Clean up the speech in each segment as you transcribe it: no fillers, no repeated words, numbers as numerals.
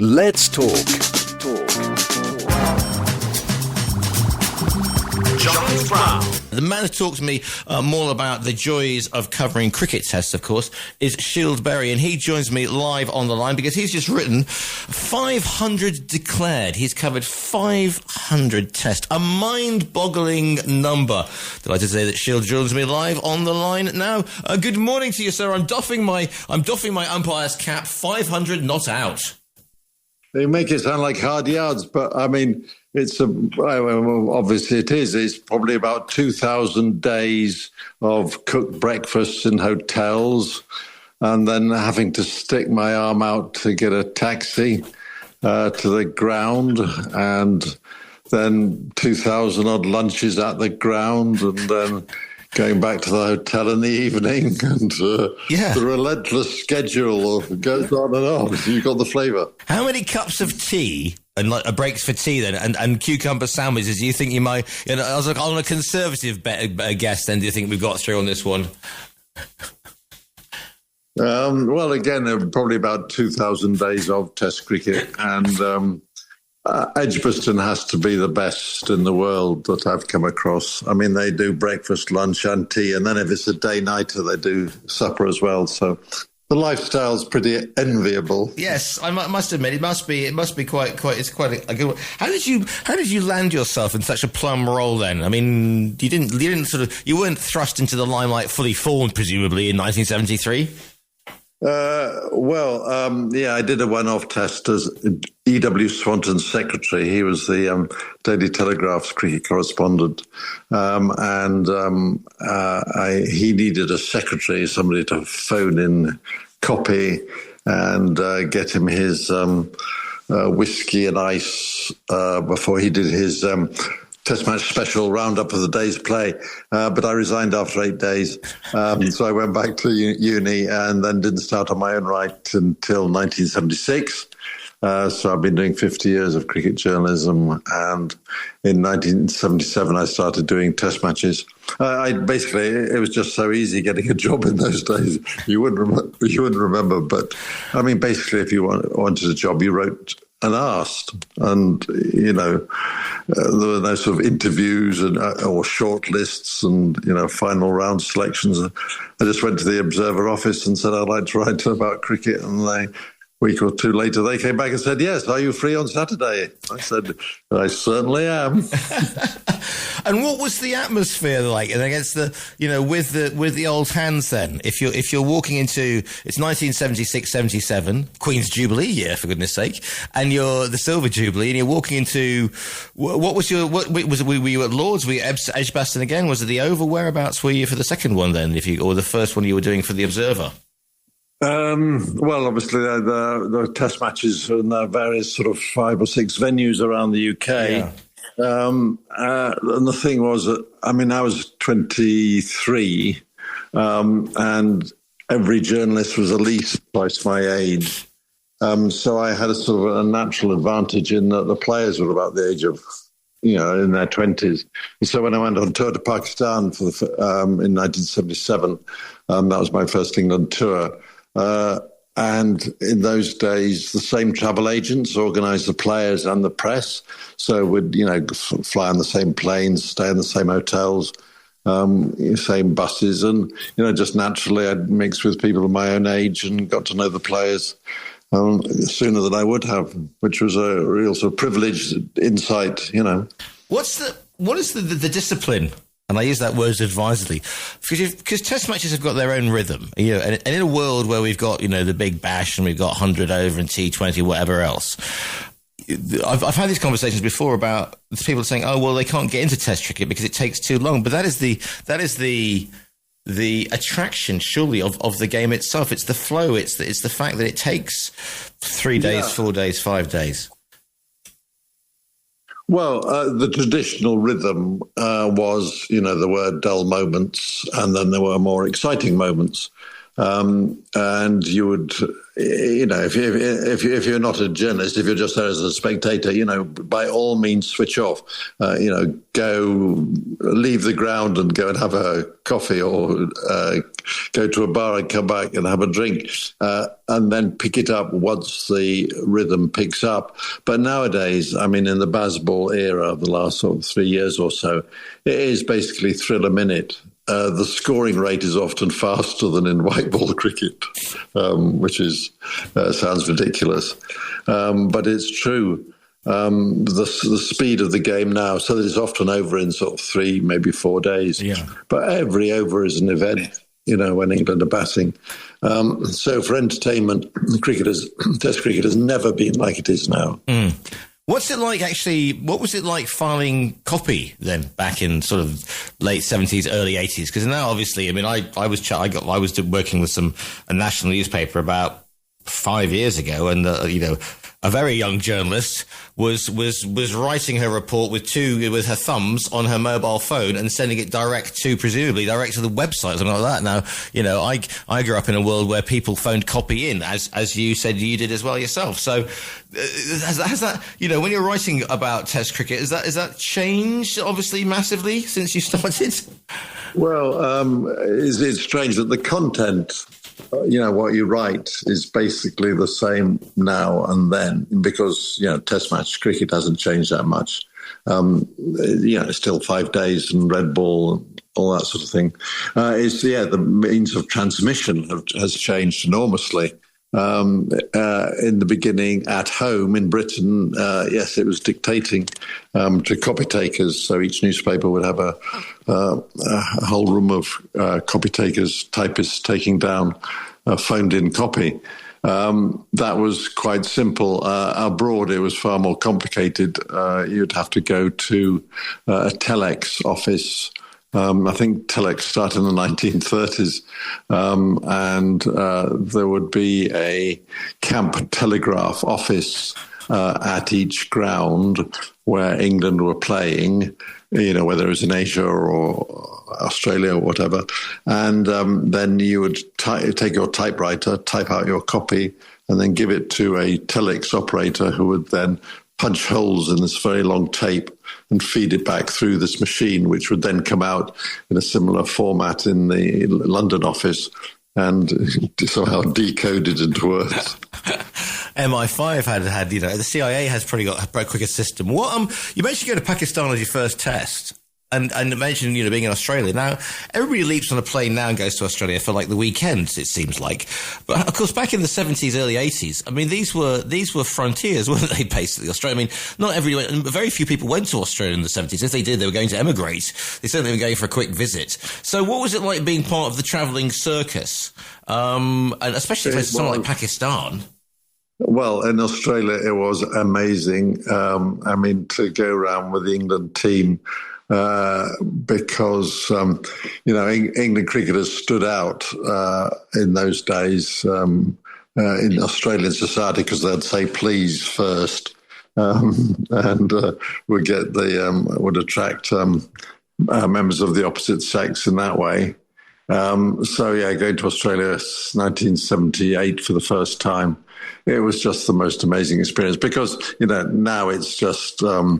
Let's talk. Giles Brown. The man who talks to me more about the joys of covering cricket tests, of course, is Scyld Berry, and he joins me live on the line because he's just written 500 declared. He's covered 500 tests, a mind-boggling number. Delighted to say that Scyld joins me live on the line now. Good morning to you, sir. I'm doffing my umpire's cap. 500 not out. They make it sound like hard yards, but I mean, obviously it is. It's probably about 2,000 days of cooked breakfasts in hotels and then having to stick my arm out to get a taxi to the ground, and then 2,000 odd lunches at the ground, and then going back to the hotel in the evening, and the relentless schedule goes on and on. You got the flavour. How many cups of tea and like breaks for tea then, and cucumber sandwiches? Do you think you might? You know, I was like on a conservative guess. Then do you think we've got through on this one? Well, again, probably about 2,000 days of Test cricket, and Edgbaston has to be the best in the world that I've come across. I mean, they do breakfast, lunch and tea, and then if it's a day-nighter, they do supper as well. So the lifestyle's pretty enviable. Yes, I must admit, it must be quite. It's quite a good one. How did you land yourself in such a plum role then? I mean, you weren't thrust into the limelight fully formed, presumably, in 1973. I did a one-off test as E.W. Swanton's secretary. He was the Daily Telegraph's cricket correspondent, he needed a secretary, somebody to phone in copy and get him his whiskey and ice before he did his Test match special roundup of the day's play, but I resigned after 8 days. So I went back to uni and then didn't start on my own right until 1976. So I've been doing 50 years of cricket journalism, and in 1977 I started doing Test matches. It was just so easy getting a job in those days. You wouldn't remember, but I mean, basically, if you wanted a job, you wrote and asked, and there were no sort of interviews or short lists and final round selections. I just went to the Observer office and said I'd like to write about cricket, and a week or two later they came back and said, "Yes, are you free on Saturday?" I said, "I certainly am." And what was the atmosphere like? And against with the old hands then? If you're walking into, it's 1976-77, Queen's Jubilee year, for goodness sake, and you're the Silver Jubilee, and you're walking into, were you at Lord's? Were you at Edgbaston again? Was it the Oval? Whereabouts were you for the second one then, or the first one you were doing for the Observer? Well, obviously the Test matches in the various sort of 5 or 6 venues around the UK. Yeah. And the thing was that, I mean, I was 23, and every journalist was at least twice my age. So I had a sort of a natural advantage in that the players were about the age of, in their 20s. And so when I went on tour to Pakistan in 1977, that was my first England tour. And in those days, the same travel agents organised the players and the press. So we'd, fly on the same planes, stay in the same hotels, same buses. And, just naturally I'd mix with people of my own age and got to know the players sooner than I would have, which was a real sort of privileged insight, What is the discipline? And I use that word advisedly, because Test matches have got their own rhythm, and in a world where we've got, the Big Bash and we've got 100 over and T20, whatever else. I've had these conversations before about people saying, "Oh, well, they can't get into Test cricket because it takes too long." But that is the attraction, surely, of the game itself. It's the flow. It's the fact that it takes 3 days, 4 days, 5 days. Well, the traditional rhythm was, there were dull moments and then there were more exciting moments. And you would, if you're not a journalist, if you're just there as a spectator, by all means switch off. Go leave the ground and go and have a coffee, or go to a bar and come back and have a drink, and then pick it up once the rhythm picks up. But nowadays, in the Bazball era of the last sort of 3 years or so, it is basically thrill a minute. The scoring rate is often faster than in white ball cricket, which sounds ridiculous, but it's true. The speed of the game now, so that it's often over in sort of 3, maybe 4 days. Yeah. But every over is an event, when England are batting. So for entertainment, Test cricket has never been like it is now. Mm. What's it like, actually? What was it like filing copy then, back in sort of late 70s, early 80s? Because now, obviously, I was working with a national newspaper about 5 years ago, and a very young journalist was writing her report with her thumbs on her mobile phone and sending it presumably direct to the website, something like that. Now, I grew up in a world where people phoned copy in, as you said you did as well yourself. So has that, when you're writing about Test cricket, has that changed obviously massively since you started? Well, it's strange that the content, what you write is basically the same now and then, because, Test match cricket hasn't changed that much. It's still 5 days and red ball and all that sort of thing. The means of transmission has changed enormously. In the beginning, at home in Britain, yes, it was dictating to copy takers. So each newspaper would have a whole room of copy takers, typists taking down a phoned-in copy. That was quite simple. Abroad, it was far more complicated. You'd have to go to a telex office. I think telex started in the 1930s, and there would be a camp telegraph office at each ground where England were playing, whether it was in Asia or Australia or whatever. And then you would take your typewriter, type out your copy, and then give it to a telex operator who would then punch holes in this very long tape and feed it back through this machine, which would then come out in a similar format in the London office and somehow decoded into words. MI5 had the CIA has probably got a quicker system. You mentioned going to Pakistan as your first test. And mentioned, being in Australia. Now, everybody leaps on a plane now and goes to Australia for like the weekends, it seems like. But of course, back in the 70s, early 80s, these were frontiers, weren't they, basically? Australia. Very few people went to Australia in the 70s. If they did, they were going to emigrate. They certainly were going for a quick visit. So what was it like being part of the travelling circus? And especially for someone like Pakistan? Well, in Australia, it was amazing. To go around with the England team, because, England cricketers stood out in those days in Australian society because they'd say please first, and would attract members of the opposite sex in that way. Going to Australia 1978 for the first time. It was just the most amazing experience because, now it's just a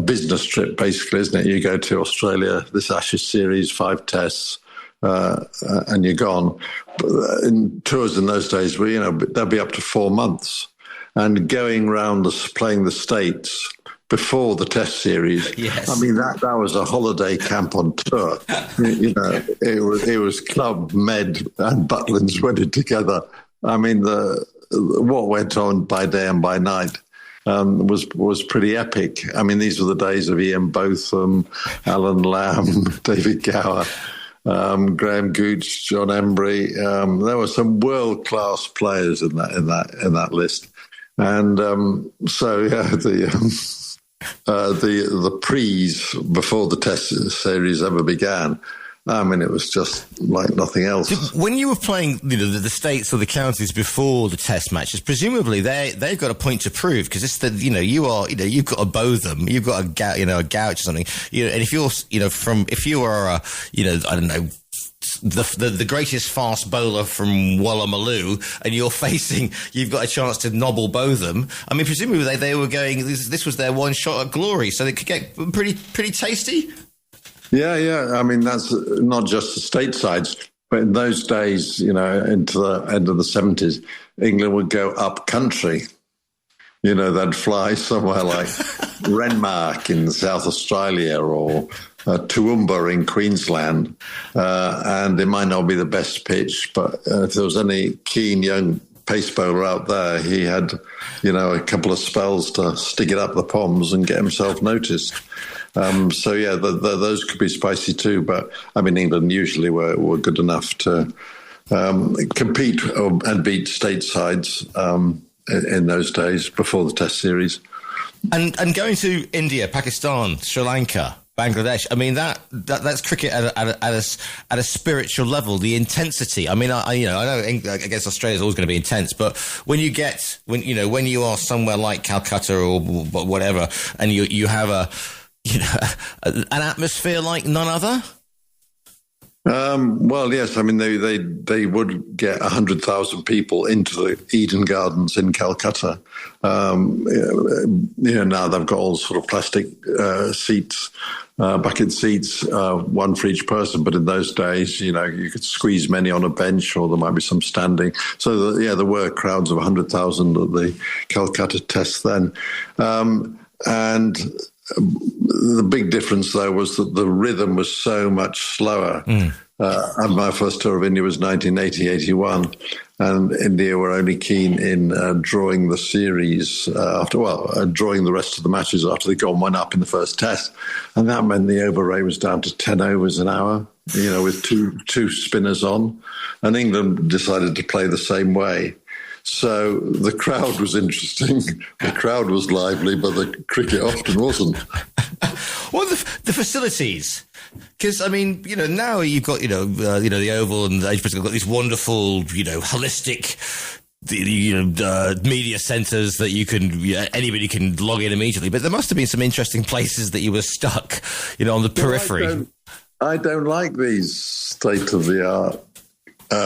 business trip, basically, isn't it? You go to Australia, this Ashes series, 5 tests, and you're gone. But in tours in those days, they'll be up to 4 months. And going around playing the States before the test series, yes. That was a holiday camp on tour. It was club, med, and Butlins wedded together. What went on by day and by night was pretty epic. These were the days of Ian Botham, Alan Lamb, David Gower, Graham Gooch, John Embry. There were some world-class players in that list, and the pre's before the test series ever began I mean, it was just like nothing else. When you were playing, the states or the counties before the Test matches, presumably they've got a point to prove, because it's you've got to bow them, you've got a gouge or something, and if you're, if you are, I don't know, the greatest fast bowler from Woolloomooloo, and you've got a chance to nobble bow them. I mean, presumably they were going, this was their one shot at glory, so they could get pretty tasty. Yeah. I mean, that's not just the statesides, but in those days, into the end of the 70s, England would go up country. They'd fly somewhere like Renmark in South Australia or Toowoomba in Queensland, and it might not be the best pitch, but if there was any keen young pace bowler out there, he had, a couple of spells to stick it up the poms and get himself noticed. Those could be spicy too. But I mean, England usually were good enough to compete and beat statesides in those days before the Test series. And going to India, Pakistan, Sri Lanka, Bangladesh. I mean, that's cricket at a spiritual level. The intensity. I mean, I know against Australia is always going to be intense, but when you are somewhere like Calcutta or whatever, and you have an atmosphere like none other. Well, yes. I mean, they would get 100,000 people into the Eden Gardens in Calcutta. Now they've got all sort of plastic seats, bucket seats, one for each person. But in those days, you could squeeze many on a bench, or there might be some standing. So, there were crowds of 100,000 at the Calcutta Test then. And the big difference, though, was that the rhythm was so much slower. And my first tour of India was 1980-81, and India were only keen in drawing the series drawing the rest of the matches after they'd gone one up in the first Test. And that meant the over rate was down to 10 overs an hour, with two spinners on. And England decided to play the same way. So the crowd was interesting. The crowd was lively, but the cricket often wasn't. What are the facilities? Because, I mean, now you've got, the Oval and the Edgbaston have got these wonderful, holistic, media centres that anybody can log in immediately. But there must have been some interesting places that you were stuck, on the periphery. I don't like these state-of-the-art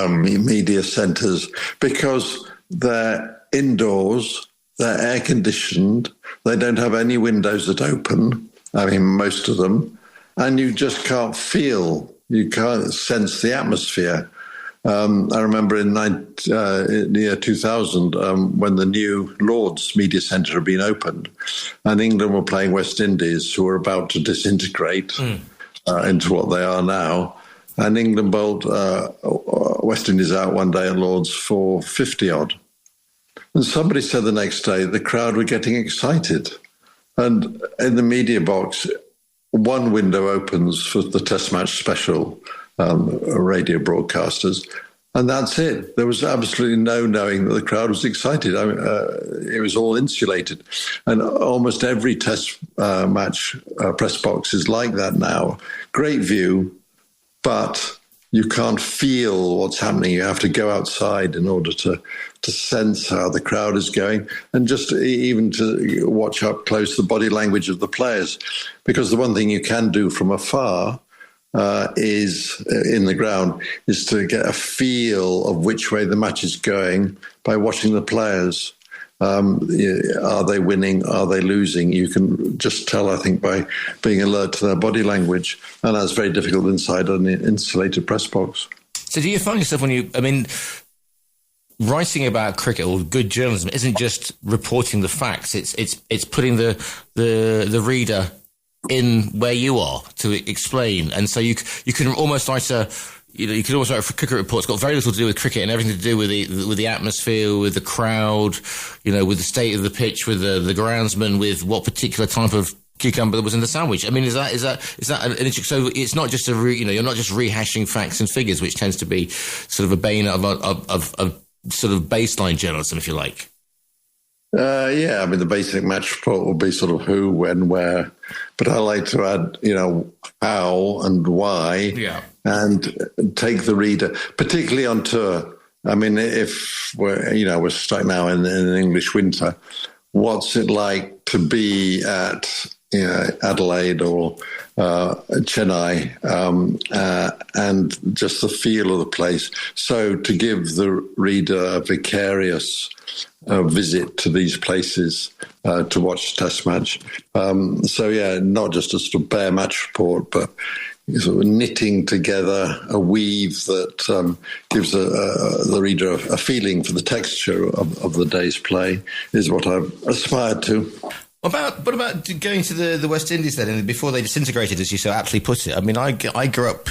media centres, because they're indoors, they're air-conditioned, they don't have any windows that open, I mean, most of them, and you just can't you can't sense the atmosphere. I remember in the year 2000, when the new Lord's Media Centre had been opened, and England were playing West Indies, who were about to disintegrate into what they are now, and England bowled West Indies out one day at Lord's for 50-odd. And somebody said the next day the crowd were getting excited. And in the media box, one window opens for the Test match special radio broadcasters, and that's it. There was absolutely no knowing that the crowd was excited. I mean, it was all insulated. And almost every Test match press box is like that now. Great view, but you can't feel what's happening. You have to go outside in order to sense how the crowd is going, and just even to watch up close the body language of the players. Because the one thing you can do from afar is in the ground is to get a feel of which way the match is going by watching the players. Are they winning? Are they losing? You can just tell, I think, by being alert to their body language. And that's very difficult inside an insulated press box. So do you find yourself writing about cricket or good journalism isn't just reporting the facts, it's putting the reader in where you are to explain. And so you can almost write a cricket report. It's got very little to do with cricket and everything to do with the atmosphere, with the crowd, with the state of the pitch, with the groundsman, with what particular type of cucumber that was in the sandwich. I mean, is that so? It's not just you're not just rehashing facts and figures, which tends to be sort of a bane of sort of baseline journalism, if you like. I mean, the basic match report will be sort of who, when, where, but I like to add, how and why, and take the reader, particularly on tour. I mean, if we're stuck now in an English winter, what's it like to be at Adelaide or Chennai, and just the feel of the place? So to give the reader a vicarious visit to these places to watch the Test match. Not just a sort of bare match report, but sort of knitting together a weave that gives the reader a feeling for the texture of the day's play is what I've aspired to. What about going to the West Indies then, and before they disintegrated, as you so aptly put it? I mean, I grew up,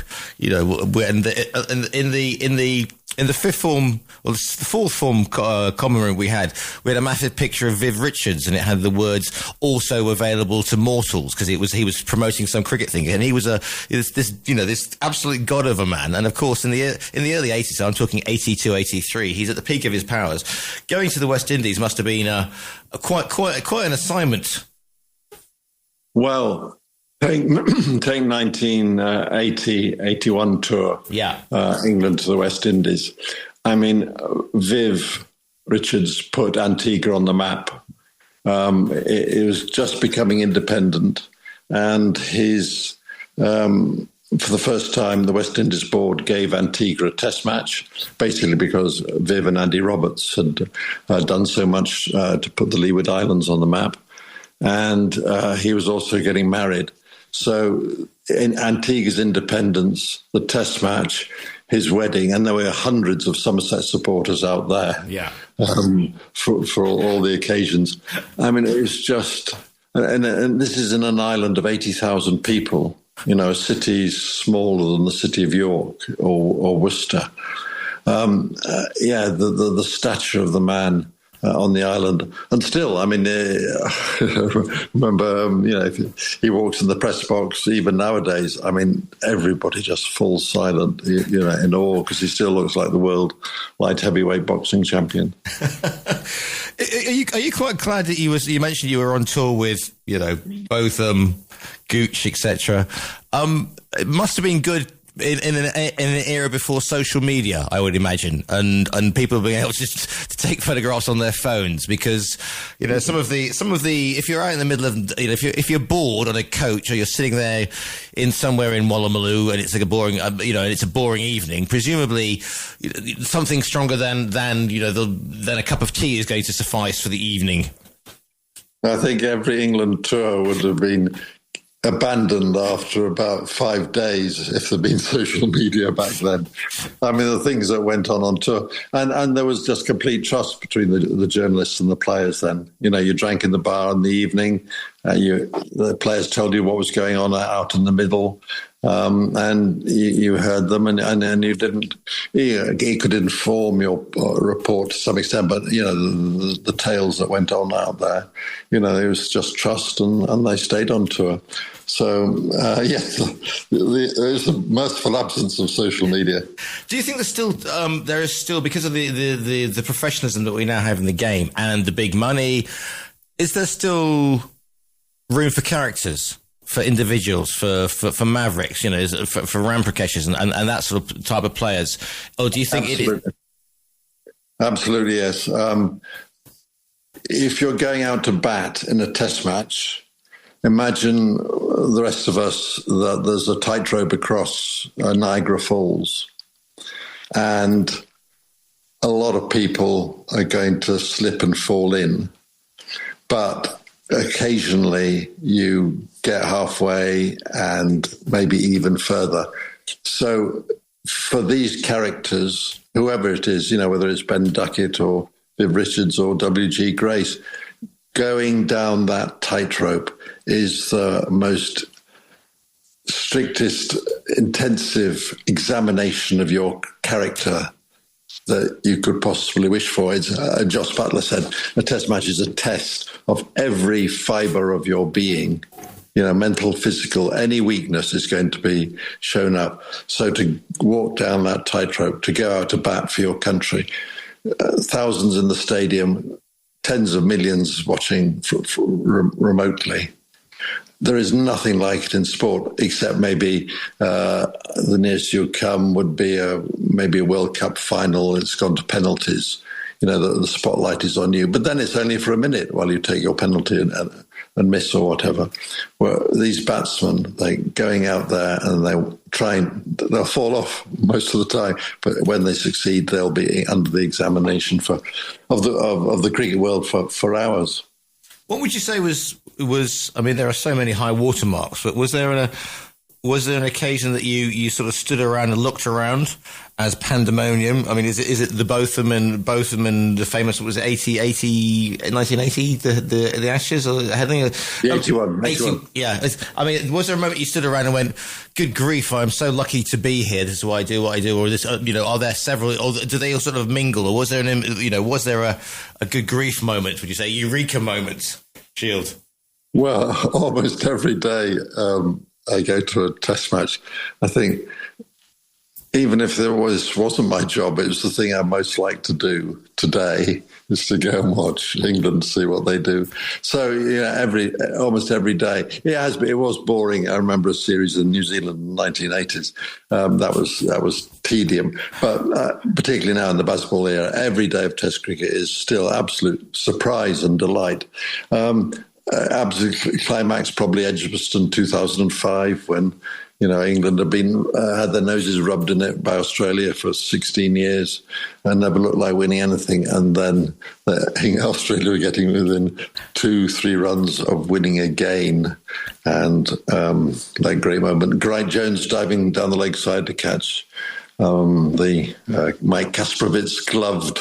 in the fifth form or the fourth form common room we had a massive picture of Viv Richards, and it had the words "also available to mortals" because he was promoting some cricket thing, and he was this absolute god of a man. And of course, in the early 80s, so I'm talking 82, 83, he's at the peak of his powers. Going to the West Indies must have been quite an assignment. Well, take 1980-81 tour, England to the West Indies. I mean, Viv Richards put Antigua on the map. It was just becoming independent, and for the first time, the West Indies board gave Antigua a test match, basically because Viv and Andy Roberts had done so much to put the Leeward Islands on the map. And he was also getting married. So in Antigua's independence, the test match, his wedding, and there were hundreds of Somerset supporters out there for all the occasions. I mean, it was just... And this is in an island of 80,000 people. A city smaller than the city of York or Worcester. The stature of the man on the island. And still, I mean, remember, if he walks in the press box, even nowadays, I mean, everybody just falls silent, in awe, because he still looks like the world light heavyweight boxing champion. Are you quite glad that you mentioned you were on tour with, both Gooch, etc. It must have been good in an era before social media, I would imagine, and people being able to take photographs on their phones, because some of the if you're out in the middle of if you're bored on a coach, or you're sitting there in somewhere in Woolloomooloo and it's like a boring it's a boring evening, presumably something stronger than a cup of tea is going to suffice for the evening. I think every England tour would have been abandoned after about 5 days if there'd been social media back then. I mean, the things that went on tour, and there was just complete trust between the journalists and the players then. You drank in the bar in the evening, the players told you what was going on out in the middle, and you heard them, and you didn't. He could inform your report to some extent, but the tales that went on out there, it was just trust, and they stayed on tour. So there's a merciful absence of social media. Do you think there is still because of the professionalism that we now have in the game and the big money, is there still room for characters, for individuals, for mavericks, for Ramprakeshs and that sort of type of players? Or do you think Absolutely, yes. If you're going out to bat in a test match, imagine the rest of us that there's a tightrope across Niagara Falls, and a lot of people are going to slip and fall in, but occasionally you get halfway and maybe even further. So for these characters, whoever it is, whether it's Ben Duckett or Viv Richards or W.G. Grace, going down that tightrope is the most strictest, intensive examination of your character that you could possibly wish for. Joss Butler said, a test match is a test of every fibre of your being, mental, physical, any weakness is going to be shown up. So to walk down that tightrope, to go out to bat for your country, thousands in the stadium, tens of millions watching remotely. There is nothing like it in sport, except maybe the nearest you come would be maybe a World Cup final. It's gone to penalties. The spotlight is on you. But then it's only for a minute while you take your penalty and miss or whatever. Where these batsmen, they going out there and they'll fall off most of the time. But when they succeed, they'll be under the examination of the cricket world for hours. What would you say was? I mean, there are so many high watermarks, but was there an occasion that you sort of stood around and looked around as pandemonium? I mean, is it the Botham and the famous, was it 1980, the Ashes? Or I think the 81. Yeah. I mean, was there a moment you stood around and went, good grief, I'm so lucky to be here. This is why I do what I do. Or this, are there several, or do they all sort of mingle? Or was there a good grief moment, would you say? Eureka moment, Scyld? Well, almost every day I go to a test match. I think even if there wasn't my job, it was the thing I most like to do today, is to go and watch England, see what they do. So almost every day. It was boring. I remember a series in New Zealand in the 1980s. That was tedium. But particularly now in the basketball era, every day of Test cricket is still absolute surprise and delight. Absolute climax, probably Edgbaston 2005, when England had their noses rubbed in it by Australia for 16 years and never looked like winning anything. And then Australia were getting within 2-3 runs of winning again. And that great moment, Gright Jones diving down the leg side to catch the Mike Kasparovic's gloved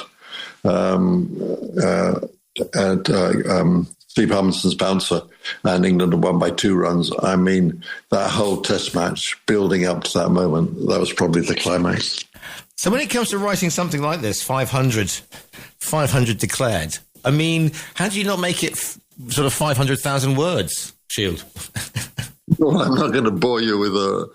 Steve Harmison's bouncer, and England had won by 2 runs. I mean, that whole test match building up to that moment, that was probably the climax. So when it comes to writing something like this, 500 declared, I mean, how do you not make it sort of 500,000 words, Scyld? Well, I'm not going to bore you with a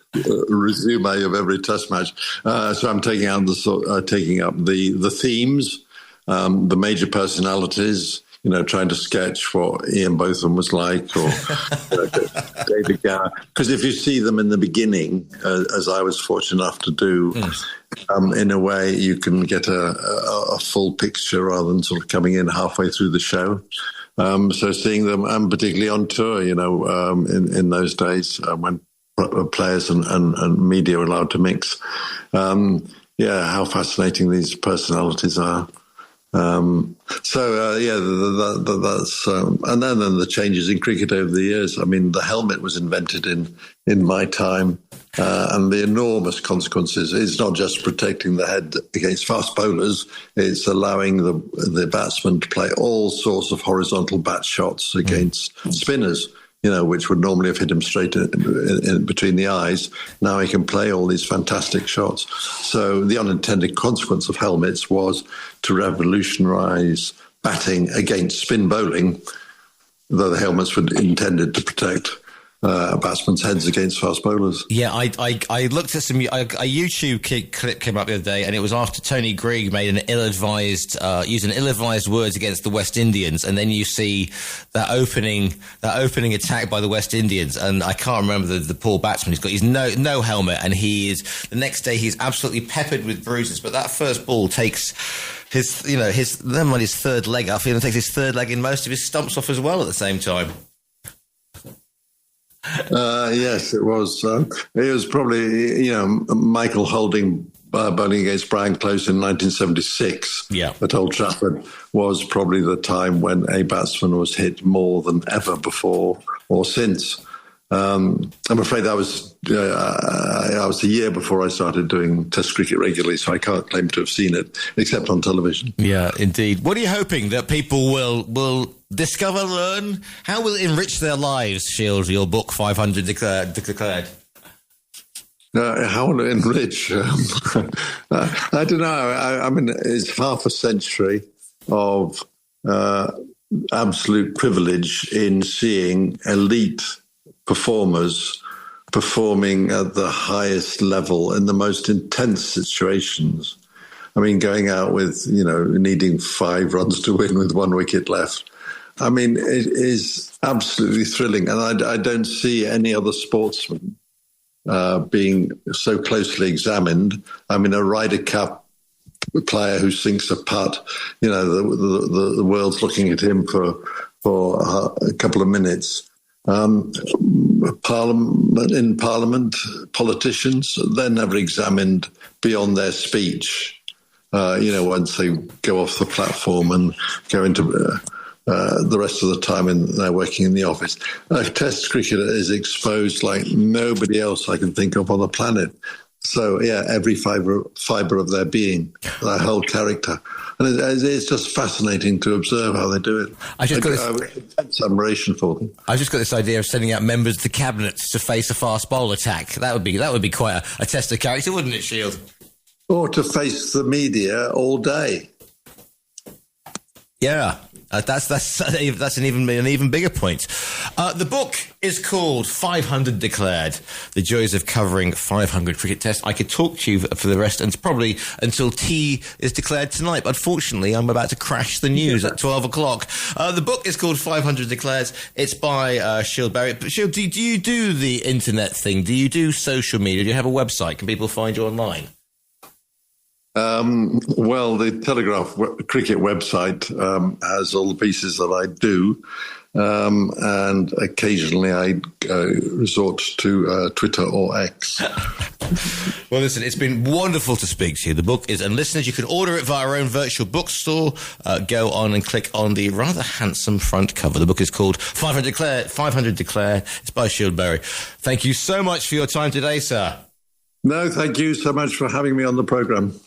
resume of every test match. So I'm taking up the themes, the major personalities, trying to sketch what Ian Botham was like, or David Gower. Because if you see them in the beginning, as I was fortunate enough to do, in a way you can get a full picture rather than sort of coming in halfway through the show. So seeing them, and particularly on tour, in those days when players and media were allowed to mix, how fascinating these personalities are. That's and then the changes in cricket over the years. I mean, the helmet was invented in my time, and the enormous consequences. It's not just protecting the head against fast bowlers; it's allowing the batsman to play all sorts of horizontal bat shots against spinners, which would normally have hit him straight in between the eyes. Now he can play all these fantastic shots. So the unintended consequence of helmets was to revolutionise batting against spin bowling, though the helmets were intended to protect batsmen's heads against fast bowlers. Yeah, I looked at a YouTube clip came up the other day, and it was after Tony Greig made using ill-advised words against the West Indians, and then you see that opening attack by the West Indians, and I can't remember the poor batsman. He's no helmet, and the next day he's absolutely peppered with bruises. But that first ball takes his third leg off, and takes his third leg in most of his stumps off as well at the same time. Yes, it was. It was probably, Michael Holding bowling against Brian Close in 1976 at Old Trafford was probably the time when a batsman was hit more than ever before or since. I'm afraid that was a year before I started doing Test cricket regularly, so I can't claim to have seen it except on television. Yeah, indeed. What are you hoping that people will discover, learn? How will it enrich their lives, Scyld, your book 500 declared? How will it enrich? I don't know. I mean, it's half a century of absolute privilege in seeing elite performers performing at the highest level in the most intense situations. I mean, going out with, needing 5 runs to win with 1 wicket left, I mean, it is absolutely thrilling. And I don't see any other sportsman being so closely examined. I mean, a Ryder Cup player who sinks a putt, the world's looking at him for a couple of minutes. Parliament, politicians, they're never examined beyond their speech. Once they go off the platform and go into the rest of the time they're working in the office. Test cricketer is exposed like nobody else I can think of on the planet. So, yeah, every fibre of their being, their whole character. And it's just fascinating to observe how they do it. I have admiration for them. I've just got this idea of sending out members of the cabinet to face a fast bowler attack. That would be quite a test of character, wouldn't it, Scyld? Or to face the media all day. Yeah. That's an even bigger point. The book is called 500 Declared, The Joys of Covering 500 Cricket Tests. I could talk to you for the rest, and probably until tea is declared tonight. But unfortunately, I'm about to crash the news at 12 o'clock. The book is called 500 Declared. It's by Scyld Berry. But Scyld, do you do the internet thing? Do you do social media? Do you have a website? Can people find you online? Well, the Telegraph cricket website has all the pieces that I do, and occasionally I resort to Twitter or X. Well, listen, it's been wonderful to speak to you. The book is, and listeners, you can order it via our own virtual bookstore. Go on and click on the rather handsome front cover. The book is called 500 Declare. It's by Scyld Berry. Thank you so much for your time today, sir. No, thank you so much for having me on the programme.